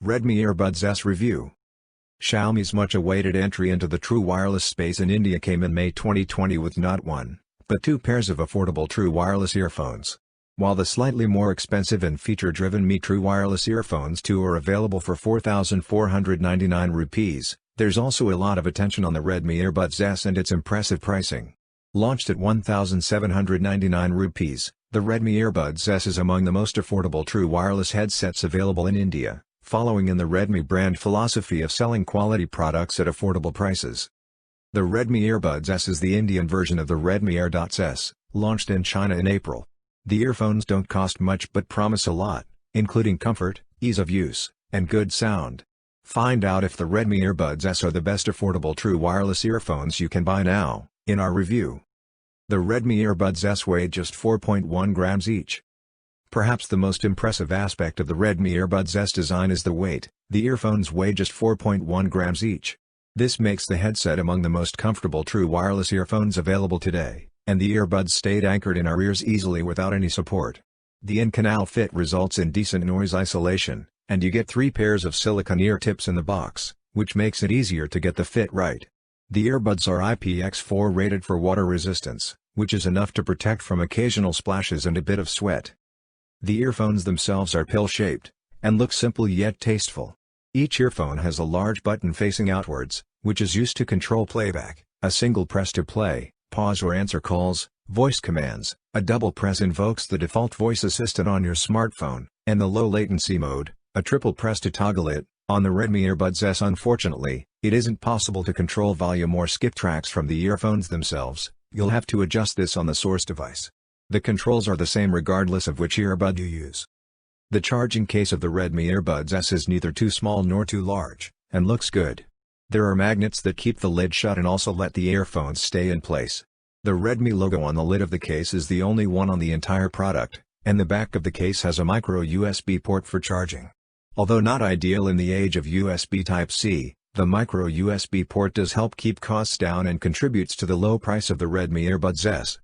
Redmi Earbuds S Review. Xiaomi's much-awaited entry into the true wireless space in India came in May 2020 with not one, but two pairs of affordable true wireless earphones. While the slightly more expensive and feature-driven Mi True Wireless Earphones 2 are available for 4,499 rupees, there's also a lot of attention on the Redmi Earbuds S and its impressive pricing. Launched at 1,799 rupees, the Redmi Earbuds S is among the most affordable true wireless headsets available in India, following in the Redmi brand philosophy of selling quality products at affordable prices. The Redmi Earbuds S is the Indian version of the Redmi Earbuds S, launched in China in April. The earphones don't cost much but promise a lot, including comfort, ease of use, and good sound. Find out if the Redmi Earbuds S are the best affordable true wireless earphones you can buy now, in our review. The Redmi Earbuds S weigh just 4.1 grams each. Perhaps the most impressive aspect of the Redmi Earbuds S design is the weight. The earphones weigh just 4.1 grams each. This makes the headset among the most comfortable true wireless earphones available today, and the earbuds stayed anchored in our ears easily without any support. The in-canal fit results in decent noise isolation, and you get 3 pairs of silicone ear tips in the box, which makes it easier to get the fit right. The earbuds are IPX4 rated for water resistance, which is enough to protect from occasional splashes and a bit of sweat. The earphones themselves are pill-shaped, and look simple yet tasteful. Each earphone has a large button facing outwards, which is used to control playback, a single press to play, pause or answer calls, voice commands, a double press invokes the default voice assistant on your smartphone, and the low latency mode, a triple press to toggle it. On the Redmi Earbuds S, unfortunately, it isn't possible to control volume or skip tracks from the earphones themselves. You'll have to adjust this on the source device. The controls are the same regardless of which earbud you use. The charging case of the Redmi Earbuds S is neither too small nor too large, and looks good. There are magnets that keep the lid shut and also let the earphones stay in place. The Redmi logo on the lid of the case is the only one on the entire product, and the back of the case has a micro USB port for charging. Although not ideal in the age of USB Type-C, the micro USB port does help keep costs down and contributes to the low price of the Redmi Earbuds S.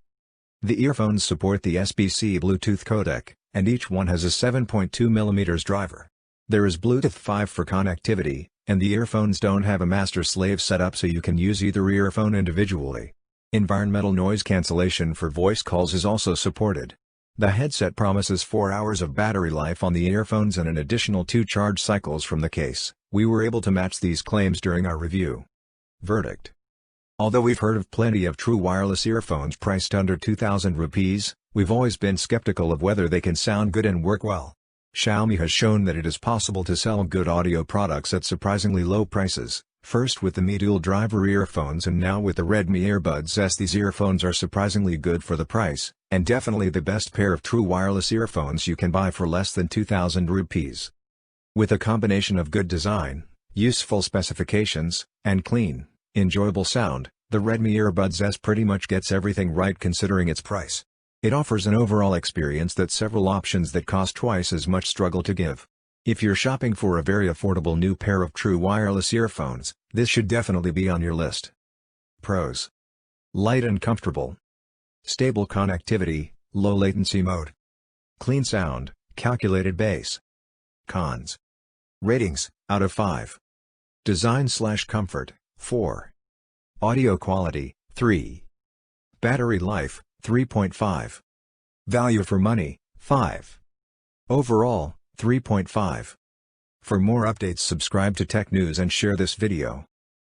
The earphones support the SBC Bluetooth codec, and each one has a 7.2mm driver. There is Bluetooth 5 for connectivity, and the earphones don't have a master-slave setup so you can use either earphone individually. Environmental noise cancellation for voice calls is also supported. The headset promises 4 hours of battery life on the earphones and an additional 2 charge cycles from the case. We were able to match these claims during our review. Verdict. Although we've heard of plenty of true wireless earphones priced under 2,000 rupees, we've always been skeptical of whether they can sound good and work well. Xiaomi has shown that it is possible to sell good audio products at surprisingly low prices, first with the Mi Dual Driver earphones and now with the Redmi Earbuds S. These earphones are surprisingly good for the price, and definitely the best pair of true wireless earphones you can buy for less than 2,000 rupees. With a combination of good design, useful specifications, and clean, enjoyable sound, the Redmi Earbuds S pretty much gets everything right considering its price. It offers an overall experience that several options that cost twice as much struggle to give. If you're shopping for a very affordable new pair of true wireless earphones, this should definitely be on your list. Pros: light and comfortable. Stable connectivity, low latency mode. Clean sound, calculated bass. Cons. Ratings, out of 5. Design/comfort, 4. Audio quality, 3. Battery life, 3.5. Value for money, 5. Overall, 3.5. For more updates, subscribe to Tech News and share this video.